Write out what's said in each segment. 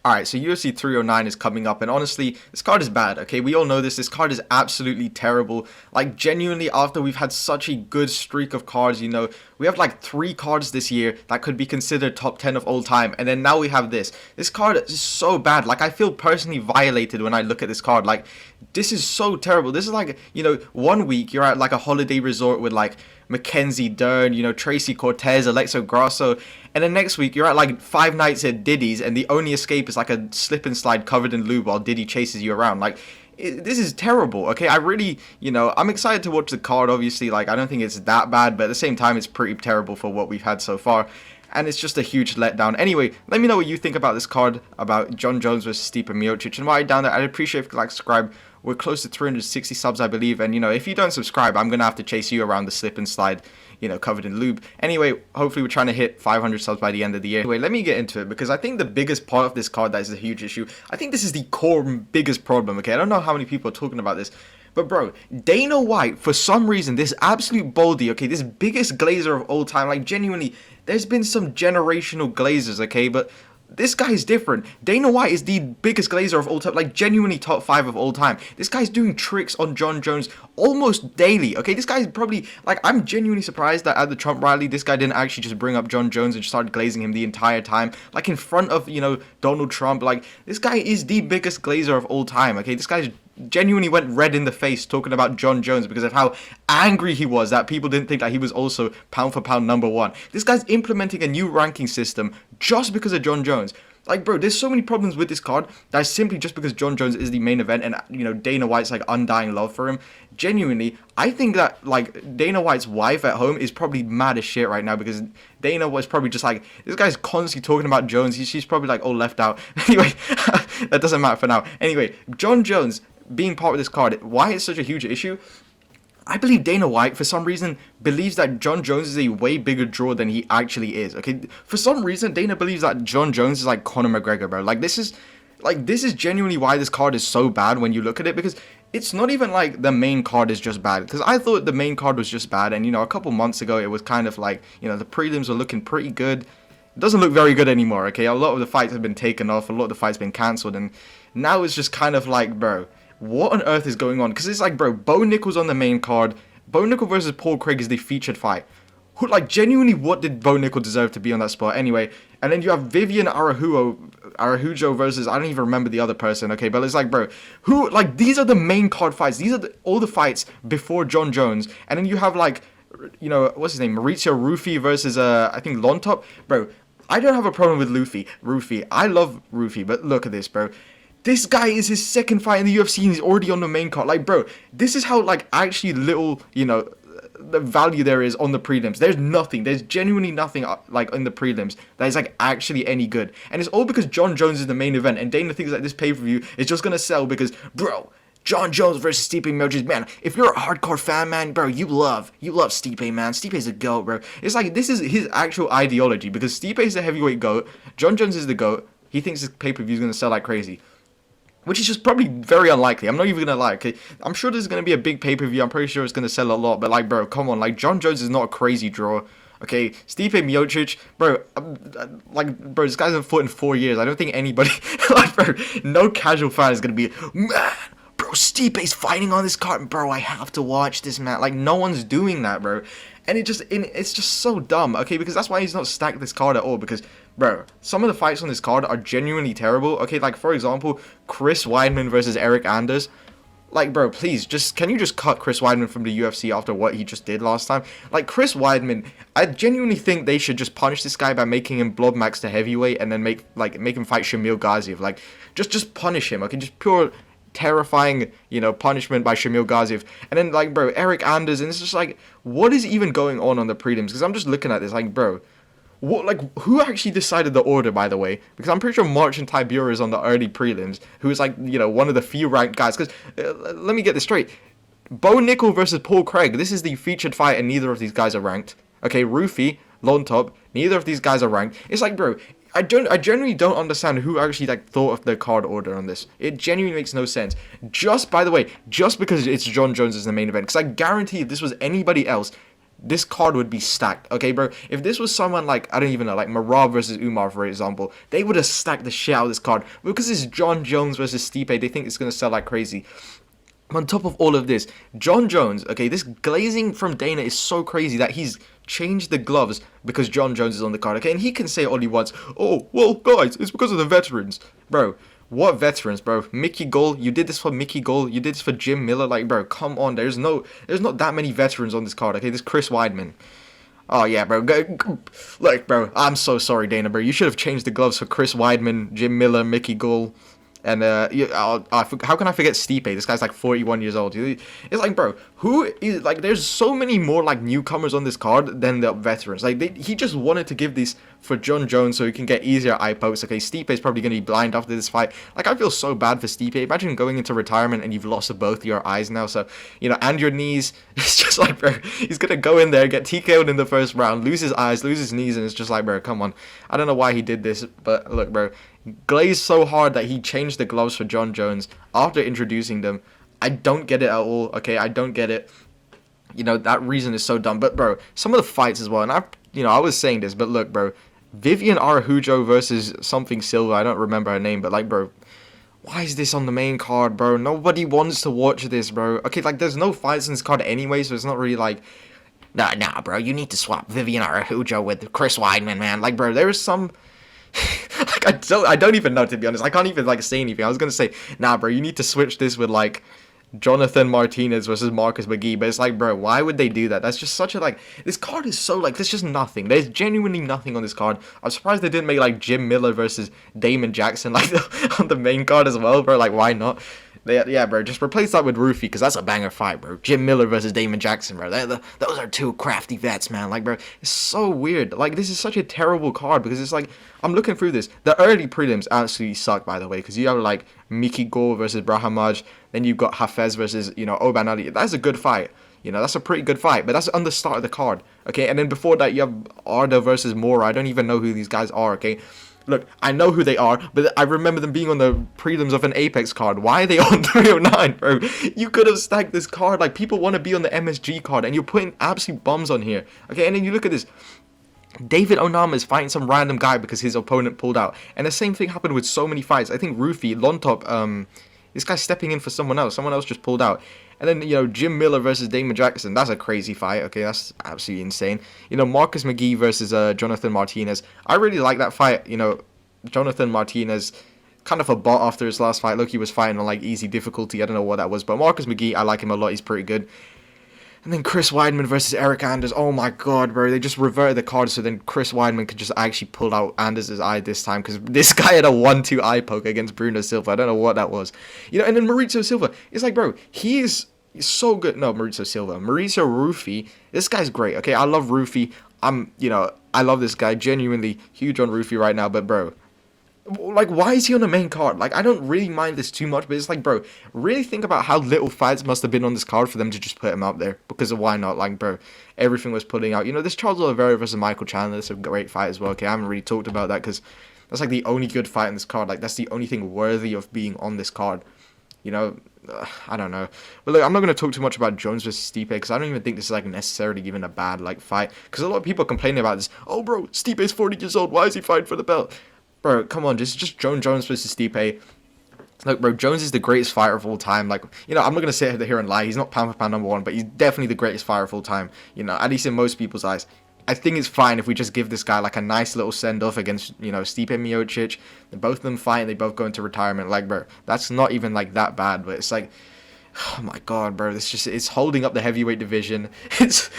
Alright, so UFC 309 is coming up, and honestly, this card is bad, okay? We all know this. This card is absolutely terrible. Like, genuinely, after we've had such a good streak of cards, we have like 3 cards this year that could be considered top 10 of all time, and then now we have this. This card is so bad. Like, I feel personally violated when I look at this card. Like, this is so terrible. This is like, 1 week you're at like a holiday resort with like Mackenzie Dern, Tracy Cortez, Alexa Grasso, and then next week you're at like 5 nights at Diddy's, and the only escape is like a slip and slide covered in lube while Diddy chases you around. Like, this is terrible, okay? I really, I'm excited to watch the card, obviously. Like, I don't think it's that bad, but at the same time, it's pretty terrible for what we've had so far. And it's just a huge letdown. Anyway, let me know what you think about this card, about Jon Jones versus Stipe Miocic. And while you're down there, I'd appreciate if you could like, subscribe. We're close to 360 subs, I believe. And, if you don't subscribe, I'm going to have to chase you around the slip and slide, covered in lube. Anyway, hopefully we're trying to hit 500 subs by the end of the year. Anyway, let me get into it, because I think the biggest part of this card that is a huge issue, I think this is the core biggest problem, okay? I don't know how many people are talking about this. But bro, Dana White, for some reason, this absolute baldy, okay, this biggest glazer of all time, like genuinely, there's been some generational glazers, okay, but this guy is different. Dana White is the biggest glazer of all time, like genuinely top 5 of all time. This guy's doing tricks on Jon Jones almost daily, okay? This guy's probably, like, I'm genuinely surprised that at the Trump rally, this guy didn't actually just bring up Jon Jones and start glazing him the entire time, like in front of, Donald Trump. Like, this guy is the biggest glazer of all time, okay? This guy's genuinely went red in the face talking about Jon Jones because of how angry he was that people didn't think that he was also pound for pound #1. This guy's implementing a new ranking system just because of Jon Jones. Like, bro, there's so many problems with this card that is simply just because Jon Jones is the main event and, Dana White's, like, undying love for him. Genuinely, I think that, like, Dana White's wife at home is probably mad as shit right now because Dana was probably just like, this guy's constantly talking about Jones. She's probably, like, all left out. Anyway, that doesn't matter for now. Anyway, Jon Jones being part of this card, why it's such a huge issue? I believe Dana White, for some reason, believes that Jon Jones is a way bigger draw than he actually is, okay? For some reason, Dana believes that Jon Jones is like Conor McGregor, bro. Like, this is genuinely why this card is so bad when you look at it, because it's not even like the main card is just bad, because I thought the main card was just bad, and, a couple months ago, it was kind of like, the prelims were looking pretty good. It doesn't look very good anymore, okay? A lot of the fights have been taken off, a lot of the fights have been cancelled, and now it's just kind of like, bro, what on earth is going on? Because it's like, bro, Bo Nickal's on the main card. Bo Nickal versus Paul Craig is the featured fight. Who, like, genuinely, what did Bo Nickal deserve to be on that spot? Anyway, and then you have Vivian Araujo versus, I don't even remember the other person, okay? But it's like, bro, who, like, these are the main card fights. These are all the fights before Jon Jones. And then you have, like, what's his name? Mauricio Rufy versus, I think, Lontop. Bro, I don't have a problem with Rufy. I love Rufy, but look at this, bro. This guy is his second fight in the UFC and he's already on the main card. Like, bro, this is how, like, actually little, the value there is on the prelims. There's nothing. There's genuinely nothing, like, in the prelims that is, like, actually any good. And it's all because Jon Jones is the main event. And Dana thinks that this pay-per-view is just going to sell because, bro, Jon Jones versus Stipe Miocic, man, if you're a hardcore fan, man, bro, you love Stipe, man. Stipe's a GOAT, bro. It's like, this is his actual ideology because Stipe is the heavyweight GOAT. Jon Jones is the GOAT. He thinks this pay-per-view is going to sell like crazy. Which is just probably very unlikely. I'm not even going to lie, okay? I'm sure there's going to be a big pay-per-view. I'm pretty sure it's going to sell a lot. But, like, bro, come on. Like, Jon Jones is not a crazy draw, okay? Stipe Miocic, bro, bro, this guy's been fought in 4 years. I don't think anybody, like, bro, no casual fan is going to be, man, bro, Stipe's fighting on this card. Bro, I have to watch this, man. Like, no one's doing that, bro. And it's just so dumb, okay? Because that's why he's not stacked this card at all. Because, bro, some of the fights on this card are genuinely terrible. Okay, like, for example, Chris Weidman versus Eric Anders. Like, bro, please, can you just cut Chris Weidman from the UFC after what he just did last time? Like, Chris Weidman, I genuinely think they should just punish this guy by making him blood max to heavyweight and then make him fight Shamil Gaziev. Like, just punish him, okay? Just pure terrifying, punishment by Shamil Gaziev. And then, like, bro, Eric Anders, and it's just like, what is even going on the prelims? Because I'm just looking at this, like, bro, what, like, who actually decided the order, by the way? Because I'm pretty sure Marcin Tybura is on the early prelims, who is, like, one of the few ranked guys. Because, let me get this straight. Bo Nickal versus Paul Craig, this is the featured fight, and neither of these guys are ranked. Okay, Rufy, Lontop, neither of these guys are ranked. It's like, bro, I genuinely don't understand who actually, like, thought of the card order on this. It genuinely makes no sense. By the way, just because it's Jon Jones as the main event, because I guarantee if this was anybody else, this card would be stacked, okay, bro? If this was someone like, I don't even know, like Marab versus Umar, for example, they would have stacked the shit out of this card. Because it's John Jones versus Stipe, they think it's going to sell like crazy. On top of all of this, John Jones, okay, this glazing from Dana is so crazy that he's changed the gloves because John Jones is on the card, okay? And he can say all he wants, oh, well, guys, it's because of the veterans. Bro, what veterans, bro? Mickey Gall, you did this for Mickey Gall, you did this for Jim Miller, like, bro, come on, there's not that many veterans on this card, okay? There's Chris Weidman. Oh, yeah, bro. Look, bro, I'm so sorry, Dana, bro. You should have changed the gloves for Chris Weidman, Jim Miller, Mickey Gall. And how can I forget Stipe? This guy's like 41 years old. It's like, bro, who is like? There's so many more like newcomers on this card than the veterans. Like, he just wanted to give these for John Jones so he can get easier eye pokes. Okay, Stipe is probably gonna be blind after this fight. Like, I feel so bad for Stipe. Imagine going into retirement and you've lost both your eyes now. So and your knees. It's just like, bro, he's gonna go in there, get TKO'd in the first round, lose his eyes, lose his knees, and it's just like, bro, come on. I don't know why he did this, but look, bro. Glazed so hard that he changed the gloves for John Jones after introducing them. I don't get it at all, okay? I don't get it. That reason is so dumb. But, bro, some of the fights as well, and I was saying this, but look, bro, Vivian Araújo versus something Silva, I don't remember her name, but, like, bro, why is this on the main card, bro? Nobody wants to watch this, bro. Okay, like, there's no fights in this card anyway, so it's not really, like, nah, bro, you need to swap Vivian Araújo with Chris Weidman, man. Like, bro, there is some... like, I don't even know, to be honest. I can't even like say anything. I was gonna say, nah, bro, you need to switch this with like Jonathan Martinez versus Marcus McGee, but it's like, bro, why would they do that? That's just such a like. This card is so like. There's just nothing. There's genuinely nothing on this card. I'm surprised they didn't make like Jim Miller versus Damon Jackson like on the main card as well, bro. Like, why not? Yeah, bro, just replace that with Rufy, because that's a banger fight, bro. Jim Miller versus Damon Jackson, bro. Those are two crafty vets, man. Like, bro, it's so weird. Like, this is such a terrible card, because it's like, I'm looking through this. The early prelims absolutely suck, by the way, because you have, like, Mickey Gall versus Brahamaj, then you've got Hafez versus, Oban Ali. That's a good fight. That's a pretty good fight, but that's on the start of the card, okay? And then before that, you have Arda versus Mora. I don't even know who these guys are, okay? Look, I know who they are, but I remember them being on the prelims of an Apex card. Why are they on 309, bro? You could have stacked this card. Like, people want to be on the MSG card, and you're putting absolute bums on here. Okay, and then you look at this. David Onama is fighting some random guy because his opponent pulled out. And the same thing happened with so many fights. I think Rufy, Lontop, this guy's stepping in for someone else. Someone else just pulled out. And then, Jim Miller versus Damon Jackson. That's a crazy fight. Okay, that's absolutely insane. Marcus McGee versus Jonathan Martinez. I really like that fight. Jonathan Martinez, kind of a bot after his last fight. Look, he was fighting on, like, easy difficulty. I don't know what that was. But Marcus McGee, I like him a lot. He's pretty good. And then Chris Weidman versus Eric Anders. Oh, my God, bro. They just reverted the card so then Chris Weidman could just actually pull out Anders' eye this time. Because this guy had a 1-2 eye poke against Bruno Silva. I don't know what that was. And then Mauricio Silva. It's like, bro, he's so good. No, Mauricio Silva. Mauricio Rufy. This guy's great, okay? I love Rufy. I love this guy. Genuinely huge on Rufy right now. But, bro, like, why is he on the main card? Like, I don't really mind this too much, but it's like, bro, really think about how little fights must have been on this card for them to just put him out there. Because of why not? Like, bro, everything was putting out. This Charles Oliveira versus Michael Chandler, that's a great fight as well. Okay, I haven't really talked about that because that's, like, the only good fight in this card. Like, that's the only thing worthy of being on this card. I don't know. But look, I'm not going to talk too much about Jones versus Stipe because I don't even think this is, like, necessarily even a bad, like, fight. Because a lot of people are complaining about this. Oh, bro, Stipe's 40 years old. Why is he fighting for the belt? Bro, come on, just John Jones versus Stipe. Look, bro, Jones is the greatest fighter of all time. Like, I'm not going to sit here and lie. He's not pound for pound number one, but he's definitely the greatest fighter of all time. At least in most people's eyes. I think it's fine if we just give this guy, like, a nice little send-off against, Stipe and Miocic. Both of them fight, they both go into retirement. Like, bro, that's not even, like, that bad. But it's like, oh my God, bro, it's holding up the heavyweight division. It's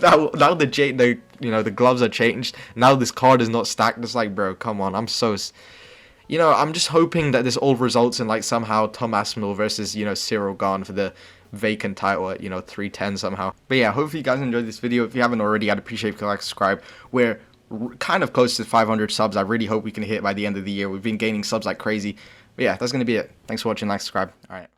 now the gloves are changed. Now this card is not stacked. It's like, bro, come on. I'm just hoping that this all results in, like, somehow Tom Aspinall versus, Cyril Gane for the vacant title at 310 somehow. But yeah, hopefully you guys enjoyed this video. If you haven't already, I'd appreciate if you like, subscribe. We're kind of close to 500 subs. I really hope we can hit it by the end of the year. We've been gaining subs like crazy. But yeah, that's gonna be it. Thanks for watching. Like, subscribe. All right.